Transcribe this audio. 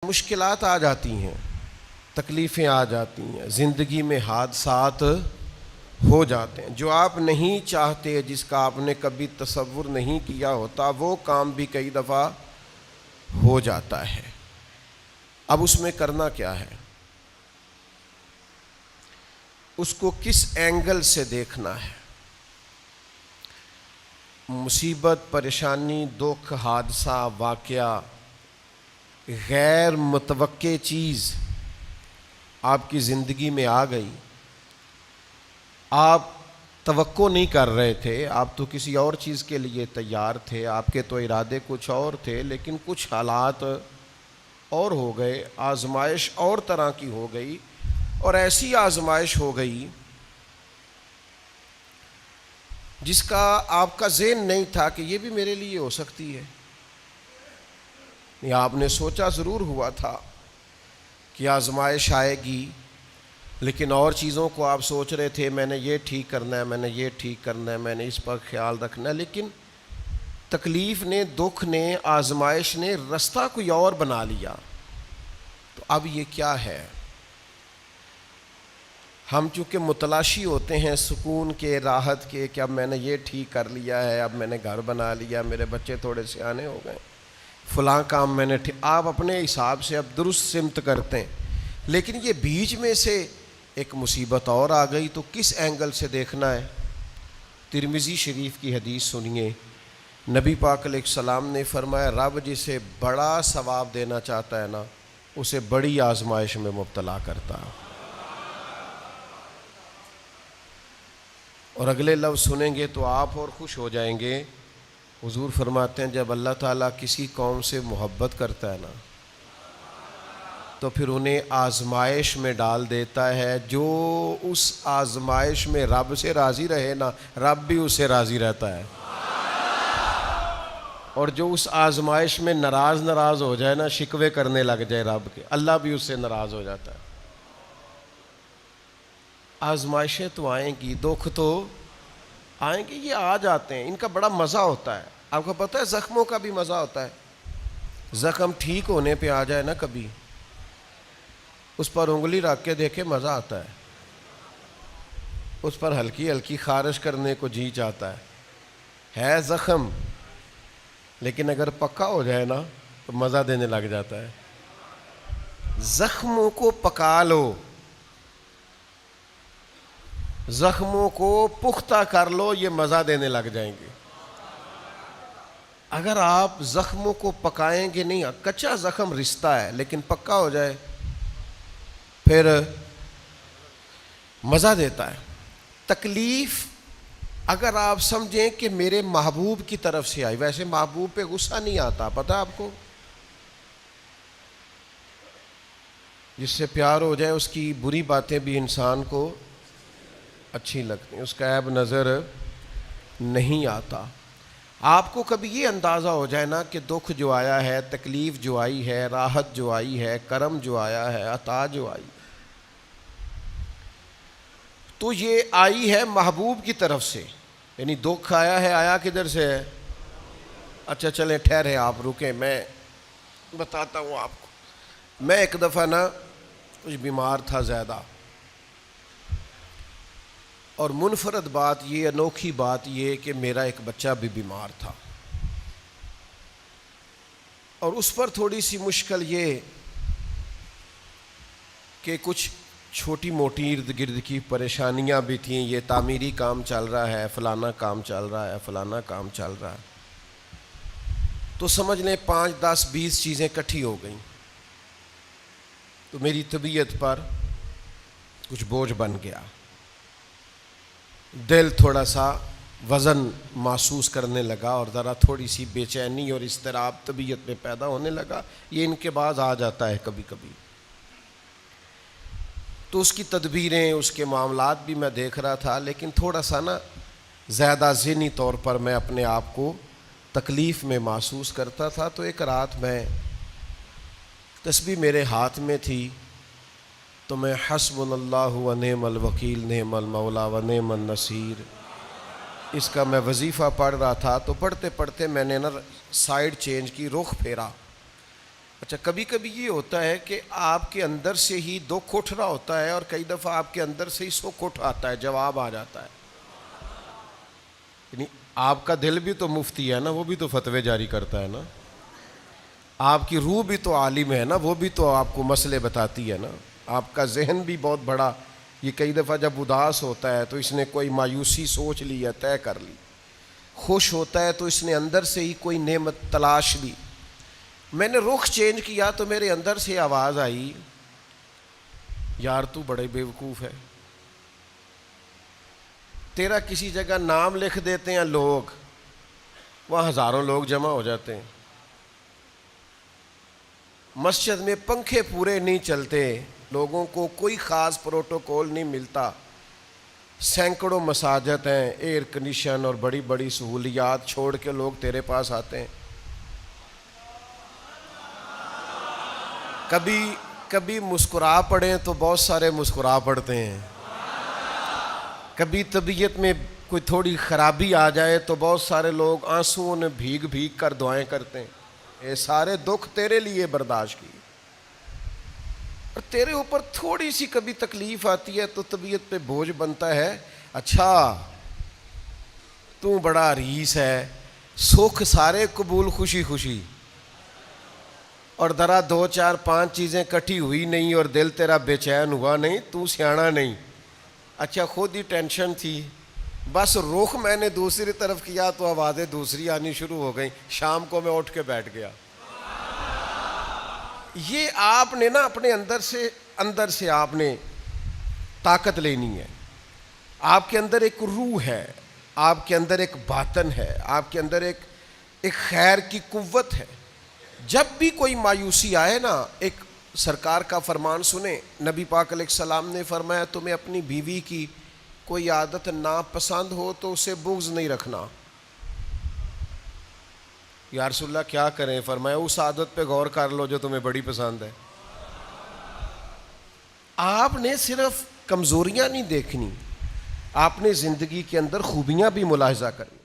مشکلات آ جاتی ہیں، تکلیفیں آ جاتی ہیں، زندگی میں حادثات ہو جاتے ہیں جو آپ نہیں چاہتے، جس کا آپ نے کبھی تصور نہیں کیا ہوتا، وہ کام بھی کئی دفعہ ہو جاتا ہے۔ اب اس میں کرنا کیا ہے؟ اس کو کس اینگل سے دیکھنا ہے؟ مصیبت، پریشانی، دکھ، حادثہ، واقعہ، غیر متوقع چیز آپ کی زندگی میں آ گئی، آپ توقع نہیں کر رہے تھے، آپ تو کسی اور چیز کے لیے تیار تھے، آپ کے تو ارادے کچھ اور تھے، لیکن کچھ حالات اور ہو گئے، آزمائش اور طرح کی ہو گئی، اور ایسی آزمائش ہو گئی جس کا آپ کا ذہن نہیں تھا کہ یہ بھی میرے لیے ہو سکتی ہے۔ یا آپ نے سوچا ضرور ہوا تھا کہ آزمائش آئے گی، لیکن اور چیزوں کو آپ سوچ رہے تھے، میں نے یہ ٹھیک کرنا ہے، میں نے یہ ٹھیک کرنا ہے، میں نے اس پر خیال رکھنا ہے، لیکن تکلیف نے، دکھ نے، آزمائش نے رستہ کوئی اور بنا لیا۔ تو اب یہ کیا ہے؟ ہم چونکہ متلاشی ہوتے ہیں سکون کے، راحت کے، کہ اب میں نے یہ ٹھیک کر لیا ہے، اب میں نے گھر بنا لیا، میرے بچے تھوڑے سیانے ہو گئے، فلاں کام میں نے آپ اپنے حساب سے اب درست سمت کرتے ہیں، لیکن یہ بیچ میں سے ایک مصیبت اور آ گئی، تو کس اینگل سے دیکھنا ہے؟ ترمذی شریف کی حدیث سنیے، نبی پاک علیہ السلام نے فرمایا، رب جسے بڑا ثواب دینا چاہتا ہے نا، اسے بڑی آزمائش میں مبتلا کرتا ہے۔ اور اگلے لفظ سنیں گے تو آپ اور خوش ہو جائیں گے۔ حضور فرماتے ہیں جب اللہ تعالیٰ کسی قوم سے محبت کرتا ہے نا، تو پھر انہیں آزمائش میں ڈال دیتا ہے، جو اس آزمائش میں رب سے راضی رہے نا، رب بھی اس سے راضی رہتا ہے، اور جو اس آزمائش میں ناراض ہو جائے نا، شکوے کرنے لگ جائے رب کے، اللہ بھی اس سے ناراض ہو جاتا ہے۔ آزمائشیں تو آئیں گی، دکھ تو آئیں گے، یہ آ جاتے ہیں، ان کا بڑا مزہ ہوتا ہے۔ آپ کو پتہ ہے زخموں کا بھی مزہ ہوتا ہے۔ زخم ٹھیک ہونے پہ آ جائے نا کبھی، اس پر انگلی رکھ کے دیکھے، مزہ آتا ہے، اس پر ہلکی ہلکی خارش کرنے کو جی چاہتا ہے زخم، لیکن اگر پکا ہو جائے نا تو مزہ دینے لگ جاتا ہے۔ زخموں کو پکا لو، زخموں کو پختہ کر لو، یہ مزہ دینے لگ جائیں گے۔ اگر آپ زخموں کو پکائیں گے نہیں، کچا زخم رشتہ ہے، لیکن پکا ہو جائے پھر مزہ دیتا ہے۔ تکلیف اگر آپ سمجھیں کہ میرے محبوب کی طرف سے آئی، ویسے محبوب پہ غصہ نہیں آتا، پتہ آپ کو؟ جس سے پیار ہو جائے اس کی بری باتیں بھی انسان کو اچھی لگتی ہیں، اس کا عیب نظر نہیں آتا۔ آپ کو کبھی یہ اندازہ ہو جائے نا کہ دکھ جو آیا ہے، تکلیف جو آئی ہے، راحت جو آئی ہے، کرم جو آیا ہے، عطا جو آئی، تو یہ آئی ہے محبوب کی طرف سے، یعنی دکھ آیا ہے، آیا کدھر سے ہے؟ اچھا چلیں ٹھہرے، آپ رکیں، میں بتاتا ہوں آپ کو۔ میں ایک دفعہ نا کچھ بیمار تھا زیادہ، اور منفرد بات یہ، انوکھی بات یہ کہ میرا ایک بچہ بھی بیمار تھا، اور اس پر تھوڑی سی مشکل یہ کہ کچھ چھوٹی موٹی ارد گرد کی پریشانیاں بھی تھیں، یہ تعمیری کام چل رہا ہے، فلانا کام چل رہا ہے، فلانا کام چل رہا ہے، تو سمجھ لیں 5 10 20 چیزیں اکٹھی ہو گئیں، تو میری طبیعت پر کچھ بوجھ بن گیا، دل تھوڑا سا وزن محسوس کرنے لگا، اور ذرا تھوڑی سی بے چینی اور اضطراب طبیعت میں پیدا ہونے لگا۔ یہ ان کے بعد آ جاتا ہے کبھی کبھی، تو اس کی تدبیریں، اس کے معاملات بھی میں دیکھ رہا تھا، لیکن تھوڑا سا نا زیادہ ذہنی طور پر میں اپنے آپ کو تکلیف میں محسوس کرتا تھا۔ تو ایک رات میں تسبیح میرے ہاتھ میں تھی، تو میں حسبنا اللہ و نعم الوکیل نعم المولا و نعم النصیر، اس کا میں وظیفہ پڑھ رہا تھا۔ تو پڑھتے پڑھتے میں نے نا سائیڈ چینج کی، رخ پھیرا، اچھا کبھی کبھی یہ ہوتا ہے کہ آپ کے اندر سے ہی دکھ اٹھ رہا ہوتا ہے اور کئی دفعہ آپ کے اندر سے ہی سکھ اٹھ آتا ہے، جواب آ جاتا ہے. یعنی آپ کا دل بھی تو مفتی ہے نا، وہ بھی تو فتوے جاری کرتا ہے نا. آپ کی روح بھی تو عالم ہے نا، وہ بھی تو آپ کو مسئلے بتاتی ہے نا. آپ کا ذہن بھی بہت بڑا، یہ کئی دفعہ جب اداس ہوتا ہے تو اس نے کوئی مایوسی سوچ لی ہے، طے کر لی. خوش ہوتا ہے تو اس نے اندر سے ہی کوئی نعمت تلاش لی. میں نے رخ چینج کیا تو میرے اندر سے آواز آئی، یار تو بڑے بیوقوف ہے. تیرا کسی جگہ نام لکھ دیتے ہیں لوگ، وہاں ہزاروں لوگ جمع ہو جاتے ہیں. مسجد میں پنکھے پورے نہیں چلتے، لوگوں کو کوئی خاص پروٹوکول نہیں ملتا. سینکڑوں مساجد ہیں، ایئر کنڈیشن اور بڑی بڑی سہولیات چھوڑ کے لوگ تیرے پاس آتے ہیں. کبھی مسکرا پڑیں تو بہت سارے مسکرا پڑتے ہیں. کبھی طبیعت میں کوئی تھوڑی خرابی آ جائے تو بہت سارے لوگ آنسوؤں میں بھیگ بھیگ کر دعائیں کرتے ہیں. یہ سارے دکھ تیرے لیے برداشت کی. اور تیرے اوپر تھوڑی سی کبھی تکلیف آتی ہے تو طبیعت پہ بوجھ بنتا ہے، اچھا تو بڑا ریس ہے، سکھ سارے قبول خوشی خوشی، اور ذرا 2 4 5 چیزیں کٹھی ہوئی نہیں اور دل تیرا بے چین ہوا نہیں، تو سیاںا نہیں. اچھا خود ہی ٹینشن تھی، بس رخ میں نے دوسری طرف کیا تو آوازیں دوسری آنی شروع ہو گئیں. شام کو میں اٹھ کے بیٹھ گیا. یہ آپ نے نا اپنے اندر سے آپ نے طاقت لینی ہے. آپ کے اندر ایک روح ہے، آپ کے اندر ایک باطن ہے، آپ کے اندر ایک خیر کی قوت ہے. جب بھی کوئی مایوسی آئے نا، ایک سرکار کا فرمان سنیں. نبی پاک علیہ السلام نے فرمایا تمہیں اپنی بیوی کی کوئی عادت ناپسند ہو تو اسے بغض نہیں رکھنا. یا رسول اللہ کیا کریں؟ فرمایا اس عادت پہ غور کر لو جو تمہیں بڑی پسند ہے. آپ نے صرف کمزوریاں نہیں دیکھنی، آپ نے زندگی کے اندر خوبیاں بھی ملاحظہ کرنی.